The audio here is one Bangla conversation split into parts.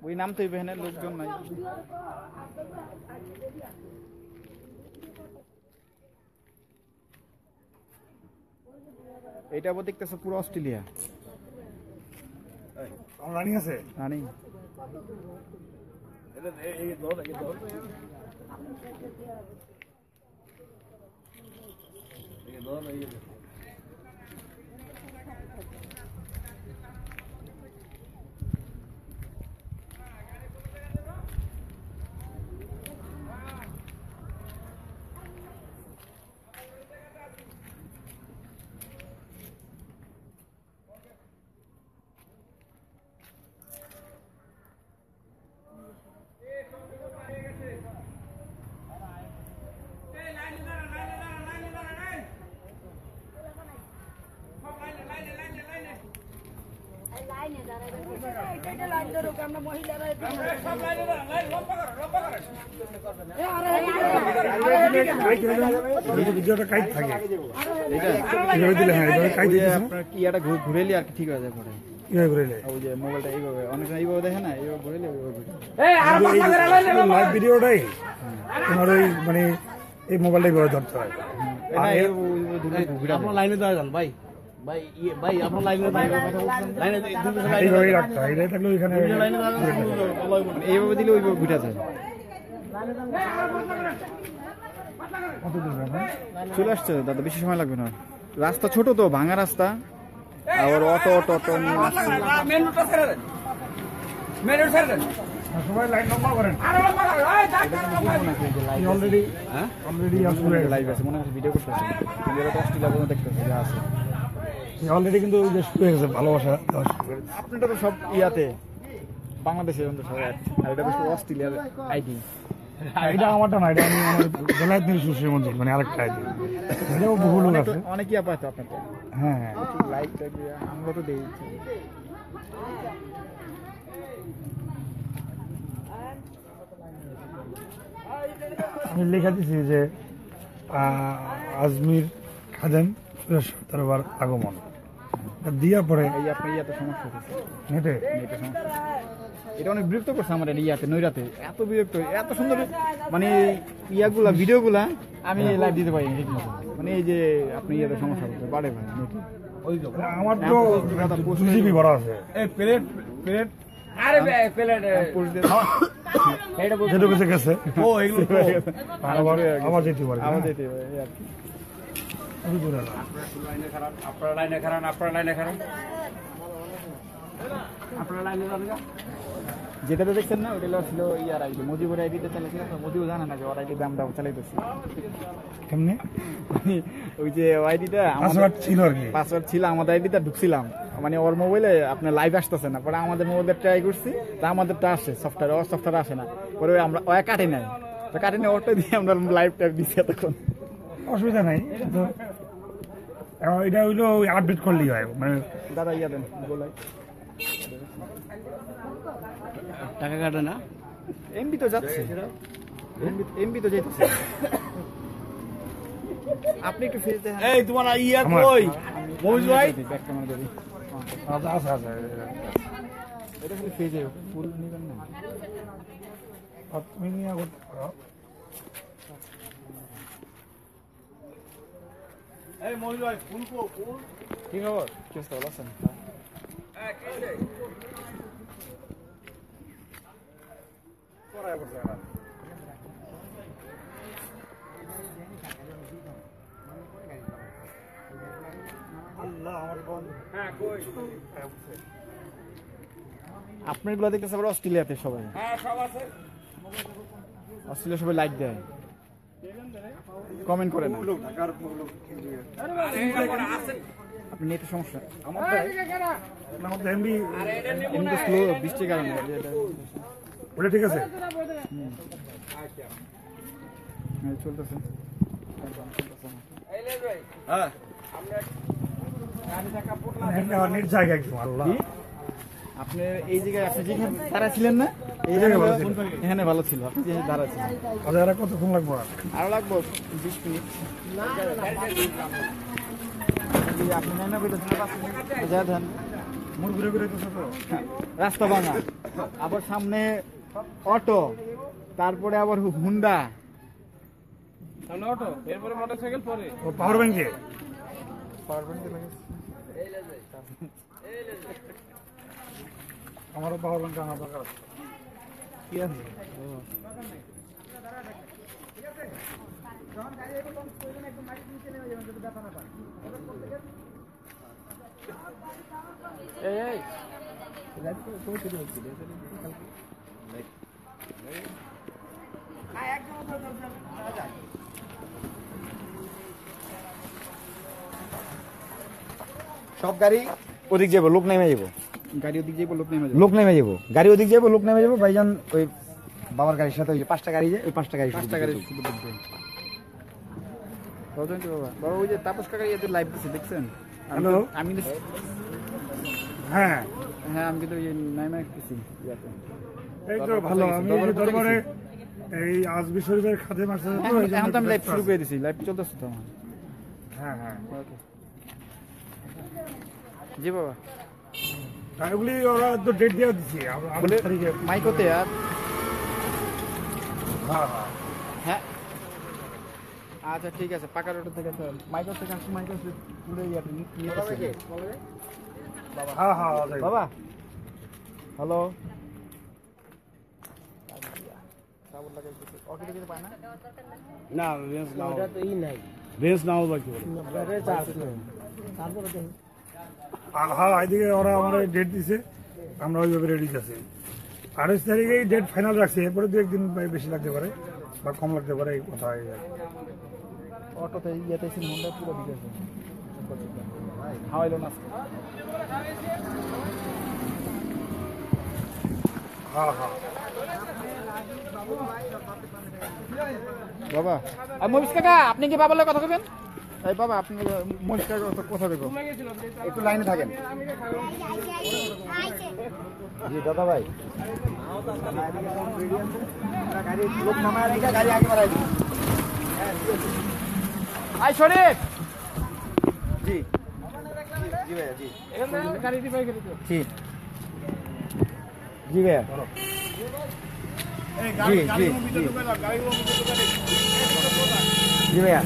ওই নামতেই বেহেনে লোকজন নাই। এটা আবার দেখতেছে পুরো অস্ট্রেলিয়া। রানি আছে রানি ঘুরেলি আর ঠিক হয়ে যায় পরে। ওই যে মোবাইলটা এইভাবে অনেক এইভাবে দেখে না, এইভাবে ঘুরেলি লাইভ ভিডিওটাই তোমার ওই মানে এই মোবাইলটাই ধরতে হয়। লাইনে দেওয়া যান ভাই, ভাই ভাই আপনার লাইনে এইভাবেই রাখতে হয়। এটাই থাকলে ওইখানে এইভাবে দিলে ওইভাবে ঘুরে যায়। চলে আসছে দাদা, বেশি সময় লাগবে না। রাস্তা ছোট তো, ভাঙা রাস্তা, আবার অটো অটো অটো সবাই লাইন লম্বা করেন। লাইভ আছে মনে হয়, ভিডিও করতে দেখতেছে যা আছে অলরেডি কিন্তু শুরু হয়ে গেছে ভালোবাসা। আপনারটা তো সব ইয়াতে বাংলাদেশে সবাই, আর এটা বেশ অস্ট্রেলিয়ার আইডি। এটা আমারটা না, এটা আমি আমার বেলায় দিন সুশ্রী মন্দির মানে আরেকটা আইডি। এটাও বহু লোক আছে, অনেক ইয়া পায় তো আপনার। হ্যাঁ হ্যাঁ, লাইক আমরা তো দিই। আমি লেখা দিছি যে আজমির খাদেম সুরেশ্বর আগমন দিয়া পরে আপনার ইয়াতে সমস্যা হচ্ছে নেটে। এটা অনেক বিরক্ত করছে আমার ইয়াতে নৈরাতে, এত বিরক্ত, এত সুন্দর মানে ইয়াগুলা ভিডিওগুলা আমি লাইভ দিতে পারি মানে এই যে আপনি ইয়াতে সমস্যা হচ্ছে বাড়ে ভাই নেটে। আমার তো 2 GB ভরা আছে। প্লেট প্লেট আরে প্লেট এটা যেটা বেঁচে গেছে ও এগুলো আবার যেতে পারে, আবার যেতে পারে আর কি। আপনার লাইনে খারাপ, আপনার লাইনে খারাপ, আপনার লাইনে যাবে। যেটাতে দেখছেন না ওটা ছিল ইয়ার আইডি, মুজিবুর আইডিতে চালাইছিল তো, মুজিবুর জানে না যে ওর আইডি আমরা চালাইতেছি কেমনে। ওই যে আইডিটা পাসওয়ার্ড ছিল আর কি, পাসওয়ার্ড ছিল আমাদের আইডিটা, ঢুকছিলাম মানে ওর মোবাইলে আপনার লাইভ আসতেছে না, পরে আমাদের মোবাইলে ট্রাই করছি, তা আমাদেরটা আসে সফটওয়্যার, ওর সফটওয়্যার আসে না, পরে আমরা ওয়া কাটে নাই, তো কাটে নাই ওরটা দিয়ে আমরা লাইভ টাইপ দিচ্ছি এতক্ষণ। অসুবিধা নাই, কিন্তু এটা হইলো আপডেট করলেই হয় মানে। দাদা ইয়া দেন বলাই টাকা কাটে না, এমবি তো যাচ্ছে, এমবি তো যেতেছে। আপনি একটু ফেস দেন। এই তোমার ইয়া কই মহিজ ভাই, ব্যাক ক্যামেরা দেবি। আচ্ছা আচ্ছা আচ্ছা, এটা খালি ফেজে ফুল নিবেন না, তুমি নিয়ে করতে পারো। এই মহিজ ভাই ফুল কো ফুল কি খবর, কি অবস্থা, ভালো আছেন? হ্যাঁ কি রে করায় করতে আল্লাহ আমার কোন। হ্যাঁ কই আপনার গুলো দেখতেছে আবার অস্ট্রেলিয়াতে সবাই, হ্যাঁ সব আছে, অস্ট্রেলিয়া সবাই লাইক দেয়, কমেন্ট করে না। আপনি নেটের সমস্যা, আমার তো এমবি এমনি স্লো বৃষ্টির কারণে ওটা ঠিক আছে। চলতেছে। হ্যাঁ নেট জায়গা একদম আল্লাহ। আপনি এই জায়গায় আপনি যেখানে দাঁড়া ছিলেন না, এই জায়গায় এখানে ভালো ছিল, আপনি যে দাঁড়া ছিলেন। আচ্ছা কতক্ষণ লাগবে? আরো লাগবো 20 মিনিট। আপনি নেন না, যা দেন মোর ঘুরে ঘুরে তো হ্যাঁ, রাস্তা ভাঙা, আবার সামনে অটো, তারপরে আবার হুন্ডা, সামনে অটো, এরপরে মোটরসাইকেল, পরে ও পাওয়ার ব্যাংকে আমারও পাওয়ার ব্যাংক আনার দরকার আছে। কি আছে? এই এই সব গাড়ি ওদিক যাবো, লোক নেমে যাবো, গাড়ি ওদিক যাইব, লোক নেমে যাবে। লোক নেমে যাবো, গাড়ি ওদিক যাবো, লোক নেমে যাবো। ভাইজান ওই বাবার গাড়ির সাথে ওই যে 5টা গাড়ি যায়, ওই 5টা গাড়ি 5টা গাড়ি শুধু ঢুকবে। বুঝলেন তো বাবা? বাবা ওই যে তাপস কাকা ইয়েতে লাইভ দিচ্ছে, দেখছেন? হ্যালো। আমি হ্যাঁ হ্যাঁ, আমি কিন্তু নাইমা গেছি ইয়াতে। এই তো ভালো। আমি এই দরবারে এই আজমি শরীফের খাদেম আসছে তো, এই জন্য এখন তো আমি লাইভ ব্যস্ত শুরু আছি। করে দিছি, লাইভ চলতেছে তো আমার। হ্যাঁ হ্যাঁ, জি বাবা, আর ওগুলি ওরা তো ডেট দিয়ে দিচ্ছে বলে 8 তারিখে। মাইকোতে আর হ্যাঁ হ্যাঁ, হ্যাঁ, আচ্ছা ঠিক আছে, পাকা রোড থেকে মাইকো থেকে আসছি, মাইকো পুরো ইয়াতে হ্যাঁ হ্যাঁ যাই। বাবা হ্যালো, না রেঞ্জ নাও, রেঞ্জ নাও বাকি বলে। হ্যাঁ, এদিকে ওরা আমার ডেট দিছে, আমরা ওইভাবে রেডি আছি। 28 তারিখে ডেট ফাইনাল রাখছে, এরপরে 2-1 দিন বেশি লাগতে পারে বা কম লাগতে পারে, এই কথা। অটোতে ইয়েতে এসে মনটা পুরো দিকে আছে, হাওয়াইলো না আজকে। হ্যাঁ হ্যাঁ, বাবা আর মহিষ কাকা, আপনি কি বাবার লগে কথা কইবেন? এই বাবা, আপনি মহিষ কাকা কথা কইব, একটু লাইনে থাকেন। জি দাদা ভাই, গাড়ি লোক নামায় রেখে গাড়ি আগে বাড়াই দিন। আই শরীফ, জি জি ভাইয়া, জি এখান থেকে গাড়ি দিবাই করে দিও। জি জি ভাইয়া, জি জি জি ভাইয়া।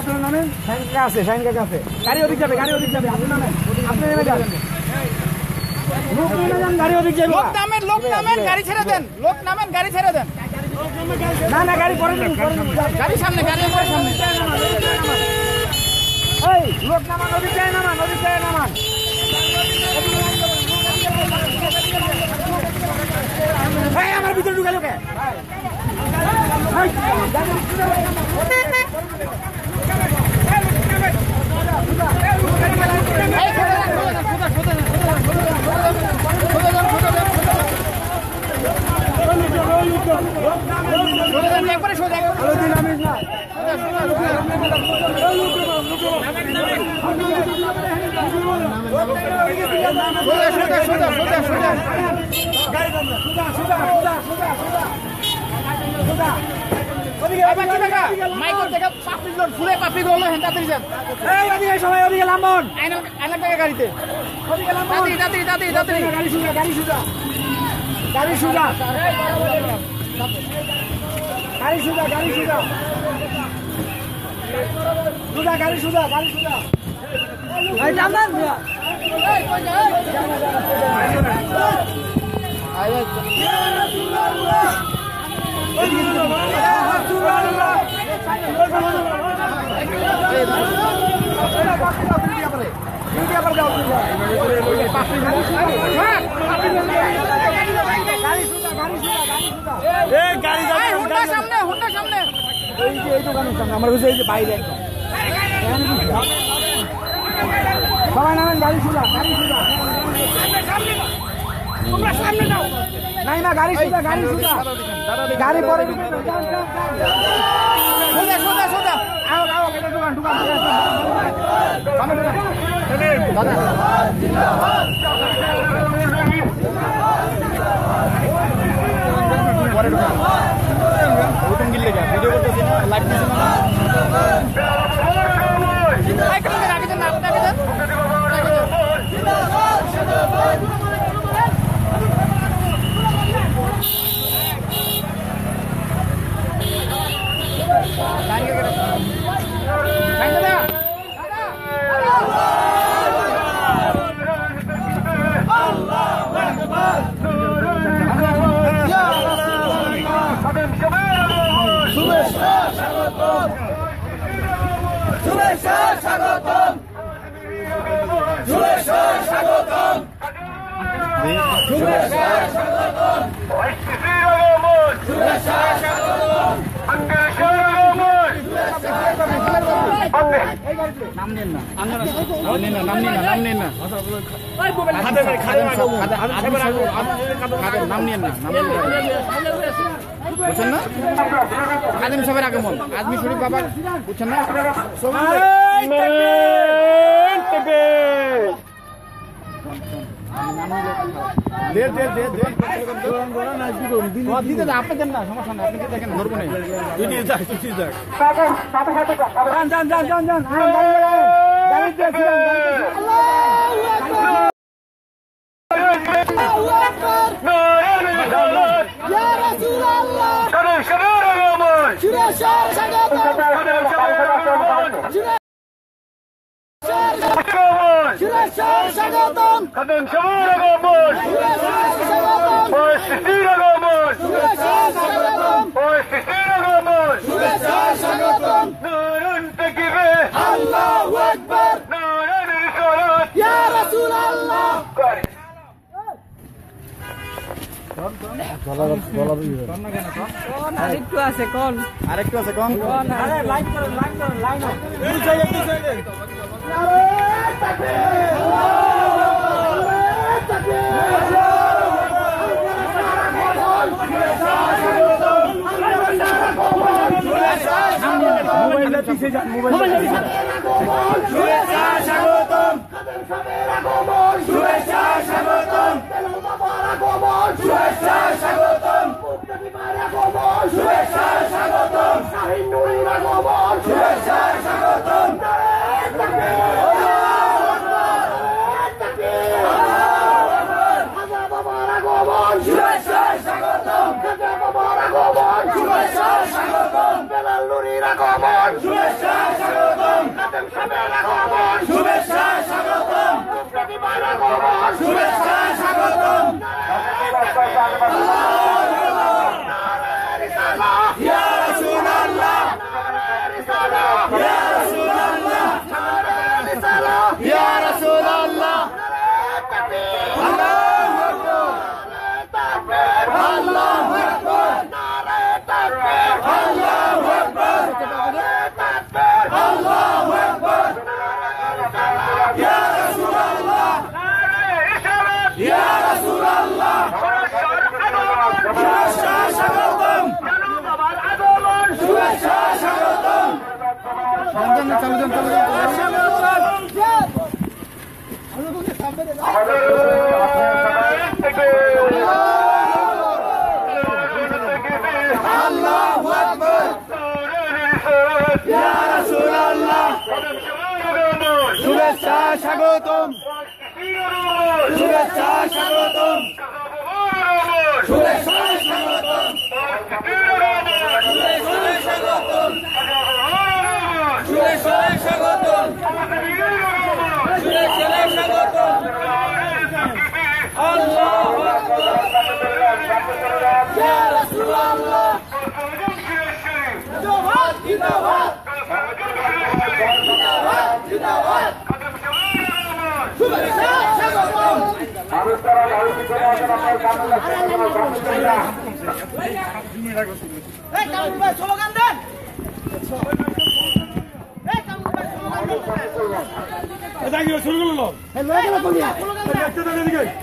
আপনার নামে সাইন কাকা আছে, সাইন কাকা আছে। গাড়ি ওদিক যাবে, গাড়ি ওদিক যাবে, আপনি নামেন, আপনি নেমে যান, লোক নেমে যান, গাড়ি ওদিক যাবে। লোক নামেন, গাড়ি ছেড়ে দেন, লোক নামেন, গাড়ি ছেড়ে দেন। না না, গাড়ি পরে দিন, পরে দিন। গাড়ি সামনে, গাড়ি পরে সামনে। এই লোক নামান, ওদিক যায় নামান, ওদিক যায় নামান। এই আমার ভিতরে ঢুকালো কে? এই সোজা যান, সোজা যান, সোজা যান, সোজা যান, সোজা যান, একবারে সোজা, মাইকোর থেকে পাপড়ি লোড ফুলে পাপড়ি গুলো হেঁটাতে যান। সবাই ওদিকে লাম্বন, আইনার থেকে গাড়িতে তাড়াতাড়ি তাড়াতাড়ি তাড়াতাড়ি তাড়াতাড়ি। গাড়ি সুজা, গাড়ি সুজা, গাড়ি সুজা, গাড়ি সুজা, গাড়ি সুজা, সুজা, গাড়ি সুজা, গাড়ি সুজা। এই জামান মিয়া, হুন্ডা সামনে, হুন্ডা সামনে। এই যে এই দোকানের সামনে, আমার কাছে এই যে বাইরে একদম। সবাই নামেন, গাড়ি সুজা, গাড়ি সুজা, তোমরা সামনে যাও। নাই না, গাড়ি সুজা, গাড়ি সুজা, গাড়ি পরে দিবে। সোজা সোজা সোজা। আও আও, এটা দোকান, দোকান, দাদা পরে ঢুকা ওইখান গিয়ে লেগে ভিডিও করতেছি না, লাইভ দিছি না। রাখি দেন, রাখি দেন, রাখি দেন। নাম নেন না নাম নেন না নাম নেন না বুঝছেন না খাদেম সাহেবের আগমন আজমি শরীফ বাবার বুঝছেন না আপনি দেন না সমস্যা না আপনি দেখেন ধরবো না খাদেম সাহেবের আগমন পরিস্থিতির আগমন পরিস্থিতির আগমন নূরুন তাকবীর আল্লাহু আকবার নূরুন রিসালাত ইয়া রাসূলুল্লাহ আরেকটু আছে কোন আরেকটু আছে কম শুভেচ্ছা স্বাগতম শুভেচ্ছা স্বাগতম শুভেচ্ছা স্বাগতম শুভেচ্ছা স্বাগতম শুভেচ্ছা স্বাগতম আল্লাহু আকবার ইয়া রাসূলুল্লাহ জিন্দাবাদ জিন্দাবাদ জিন্দাবাদ শুভেচ্ছা স্বাগতম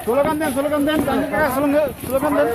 স্লোগান দেন স্লোগান দেন স্লোগান দেন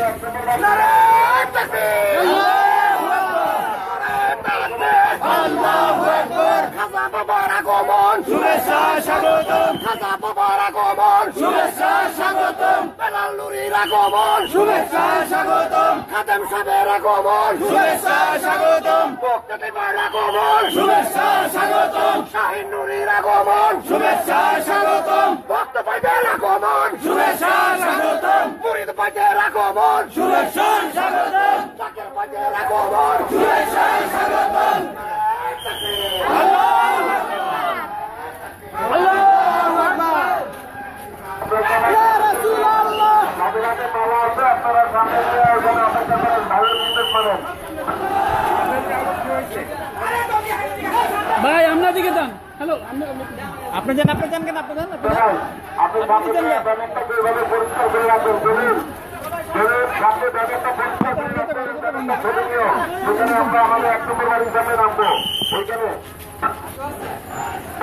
আল্লাহু আকবার খাজা বাবার আগমন শুভেচ্ছা স্বাগতম খাজা বাবার আগমন শুভেচ্ছা স্বাগতম বেলাল নুরির আগমন শুভেচ্ছা স্বাগতম খাদেম সাহেবের আগমন শুভেচ্ছা স্বাগতম বক্তব্যের আগমন শুভেচ্ছা স্বাগতম শাহিন নুরির আগমন শুভেচ্ছা স্বাগতম বক্তব্যের আগমন শুভেচ্ছা স্বাগতম মুরিদ ভাইদের আগমন শুভেচ্ছা স্বাগতম জাকির ভাইদের আগমন শুভেচ্ছা স্বাগতম ভাই আপনার দিকে যান। আপনি যান কেন আপনি যান আপনি ব্যানারটাকে এভাবে পরিষ্কার করে রাখবেন সামনে ব্যানারটা পরিষ্কার করে রাখবেন ধরে নিও সেখানে আমরা আমাদের 1 নম্বর বাড়ির সামনে নামবো ওইখানে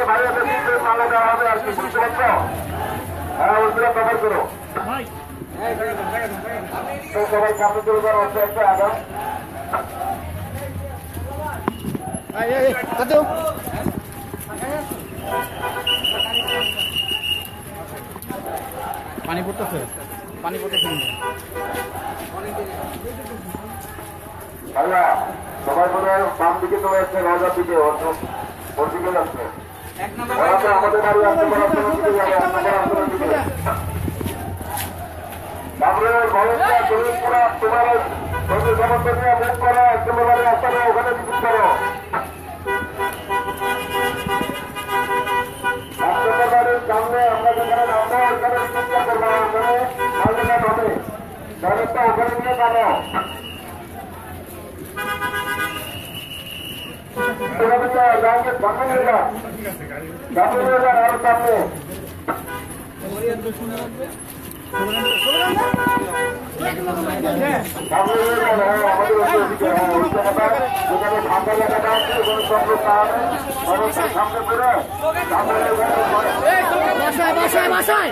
ভাইয়াদের দিকে মালা দেওয়া হবে আর কি বুঝতে পারছো হ্যাঁ ওইগুলো কভার করো তো সবাই সামনে চলে যাওয়ার অর্থ একটা আগাম পানি পড়তেছে ভাইয়া সবাই বলে বাম দিকে চলে যাচ্ছে রাজার দিকে ওর দিকে যাচ্ছে ওরা তো আমাদের বাড়ি আসতে পারার দিকে যাবে আসতে দিকে তারপরে ভলেন্টিয়ার তুমি পুরা তোমার সমস্যা নিয়ে মুখ করো তোমার বাড়ি আসতে ওখানে বিক্রি করো রাষ্ট্রপতি বাড়ির সামনে আমরা যেখানে নামবো ওখানে চিকিৎসা করবো ওখানে মালিকা হবে ডাইরেক্টটা ওখানে নিয়ে যাবো আরো সামনে বাসায়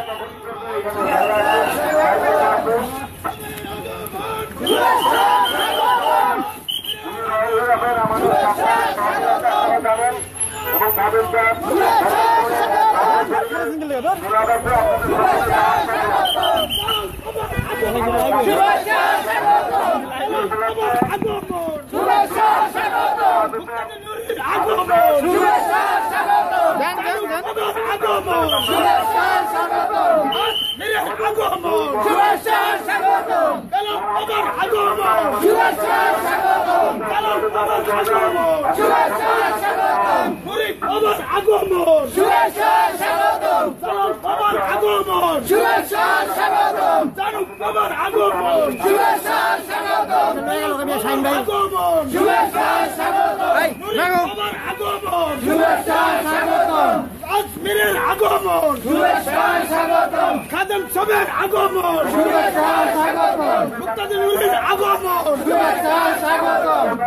এবং আজমিরের আগমন খাদেম সবের আগমন মুক্তাদির নুরের আগমন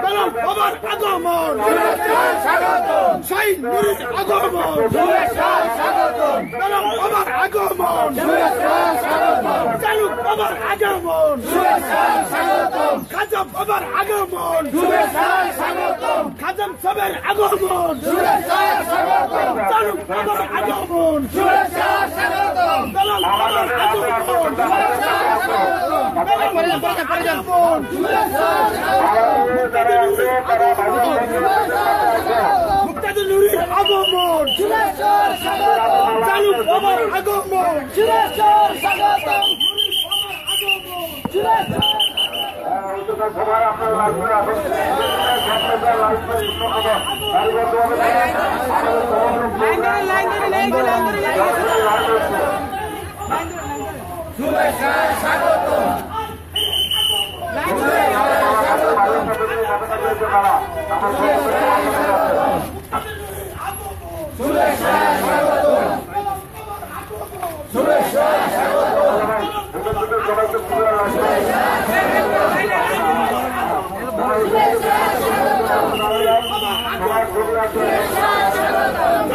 বেলাল বাবার আগমন শহীদ নুরের আগমন বেলাল বাবার আগমন চালুক বাবার আগমন খাজাম বাবার আগমন খাদেম সবের আগমন চালুক বাবার আগমন বেলাল বাবার আগমন মুক্তাদির নুরের আগমন চালুক বাবার আগমন সবাই আপনার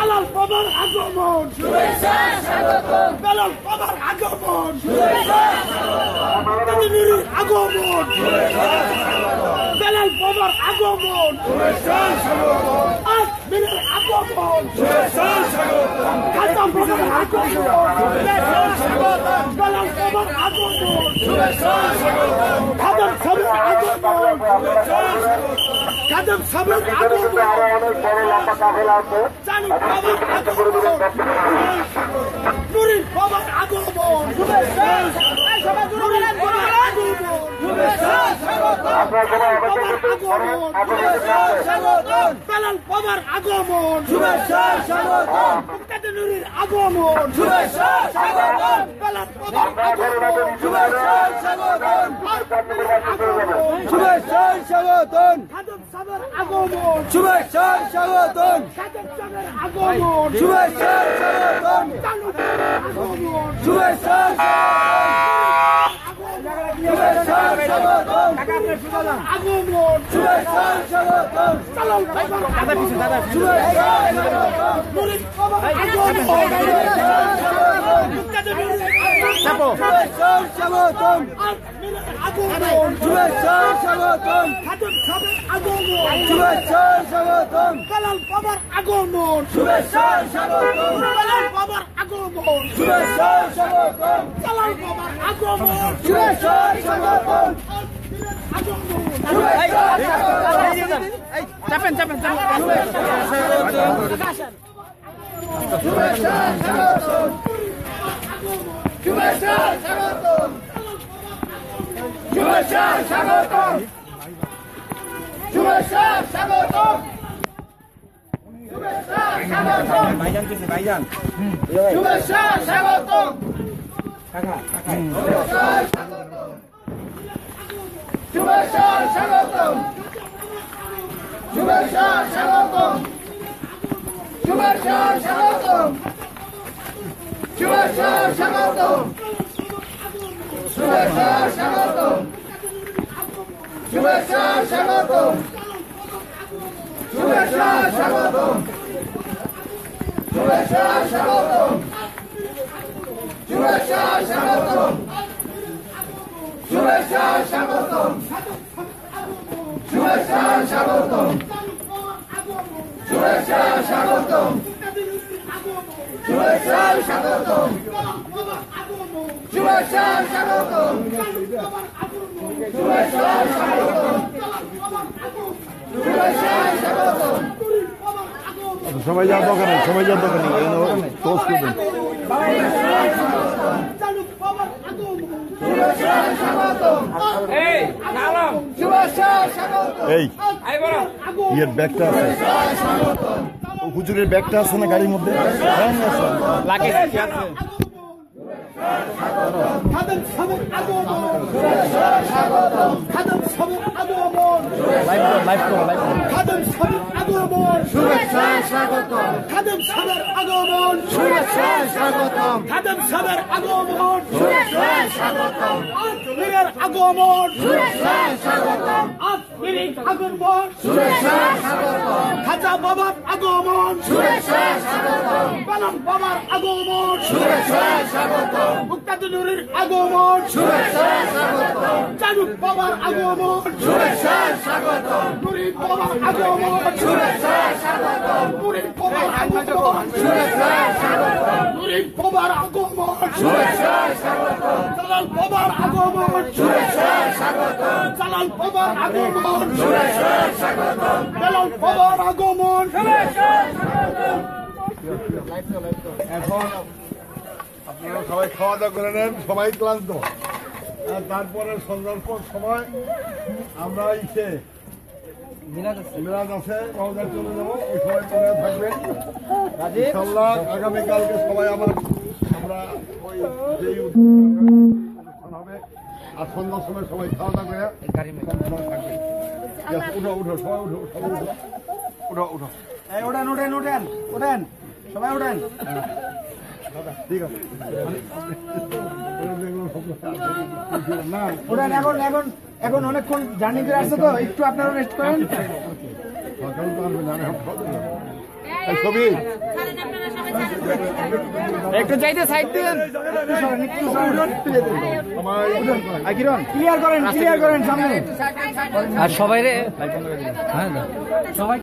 বেলাল বাবার আগমন বেলাল বাবার আগমন আগমন বেলাল বাবার আগমন আজমিরের আগমন খাজাম বাবার আগমন বেলাল বাবার আগমন খাজাম সাহেবের আগমন খাদেম সাহেবের আগমন আরো অনেক বড় লম্বা কাফেলা আছে চালুক বাবার আগমন নুরির বাবার আগমন বেলাল বাবার আগমন নুরির আগমন শুভেচ্ছা স্বাগতম বেলাল বাবার আগমন শুভেচ্ছা স্বাগতম শুভেচ্ছা স্বাগতম খাদেম সাহেবের আগমন শুভেচ্ছা স্বাগতম খাদেম সাহেবের আগমন শুভেচ্ছা স্বাগতম আগমন শুভেচ্ছা শুভেচ্ছা স্বাগতম আগমন শুভেচ্ছা স্বাগতম চালাল বাবার দাদা পিছে দাদা শুভেচ্ছা স্বাগতম নুরির বাবার আগমন চাপো শুভেচ্ছা স্বাগতম আগমন শুভেচ্ছা স্বাগতম খাদেম সাহেবের আগমন শুভেচ্ছা স্বাগতম বেলাল বাবার আগমন শুভেচ্ছা স্বাগতম বেলাল বাবার আগমন শুভেচ্ছা স্বাগতম চালাল বাবার আগমন শুভেচ্ছা স্বাগতম চাপেন চাপেন শুভেচ্ছা স্বাগতম শুভেচ্ছা স্বাগতম শুভেচ্ছা স্বাগতম শুভেচ্ছা স্বাগতম শুভেচ্ছা স্বাগতম ভাইজান কিছু ভাইজান শুভেচ্ছা স্বাগতম শুভেচ্ছা স্বাগতম শুভেচ্ছা স্বাগতম শুভেচ্ছা স্বাগতম শুভেচ্ছা স্বাগতম শুভেচ্ছা স্বাগতম শুভেচ্ছা স্বাগতম শুভেচ্ছা স্বাগতম শুভেচ্ছা স্বাগতম শুভেচ্ছা স্বাগতম শুভেচ্ছা স্বাগতম শুভেচ্ছা স্বাগতম শুভেচ্ছা স্বাগতম শুভেচ্ছা স্বাগতম শুভেচ্ছা স্বাগতম শুভেচ্ছা স্বাগতম শুভেচ্ছা স্বাগতম সবাই যার দোকানে টোস্ট করে দিন। শুভেচ্ছা স্বাগতম এই নালাম শুভেচ্ছা স্বাগতম এই ইয়ের ব্যাগটা আছে, ও হুজুরের ব্যাগটা আছে না গাড়ির মধ্যে? লাগে খাদেম সাহেবের আগমন শুভেচ্ছা স্বাগতম খাদেম সাহেবের আগমন লাইভ করো খাদেম সাহেবের আগমন শুভেচ্ছা স্বাগতম খাদেম সাহেবের আগমন শুভেচ্ছা স্বাগতম খাদেম সাহেবের আগমন শুভেচ্ছা স্বাগতম আজমিরের আগমন শুভেচ্ছা স্বাগতম আজমিরের আগমন শুভেচ্ছা স্বাগতম খাজা বাবার আগমন শুভেচ্ছা স্বাগতম বেলাল বাবার আগমন শুভেচ্ছা স্বাগতম মুক্তাদুল নুরের আগমন শুভেচ্ছা স্বাগতম জানুক বাবার আগমন শুভেচ্ছা স্বাগতম নুরির বাবার আগমন শুভেচ্ছা স্বাগতম নুরির বাবার আগমন শুভেচ্ছা স্বাগতম নুরির বাবার আগমন শুভেচ্ছা স্বাগতম জালাল বাবার আগমন শুভেচ্ছা স্বাগতম জালাল বাবার আগমন শুভেচ্ছা স্বাগতম বেলাল বাবার আগমন শুভেচ্ছা স্বাগতম এখন আপনারা সবাই খাওয়া দাওয়া করে নেন, সবাই ক্লান্ত। আর তারপরে সন্ধ্যার পর সময় আমরা মিলাদ আছে, রওজা চলে যাবো, ওই সময় মনে থাকবেন ইনশাআল্লাহ। আগামীকালকে সবাই আবার আমরা ওই যেই অনুষ্ঠান হবে, আর সন্ধ্যার সময় সবাই খাওয়া দাওয়া করে থাকবে। উঠো উঠো সবাই উঠো, সবাই উঠো উঠো উঠো। ওঠেন ওঠেন ওঠেন ওঠেন সবাই ওঠেন। ঠিক আছে না, ওঠেন এখন এখন এখন অনেকক্ষণ জার্নি করে আসছে তো, একটু আপনারা রেস্ট করেন। সকাল তো আসবে না, এই ছবি একটু চাইতে সাইড দিন ক্লিয়ার করেন সামনে। আর সবাই রে সবাই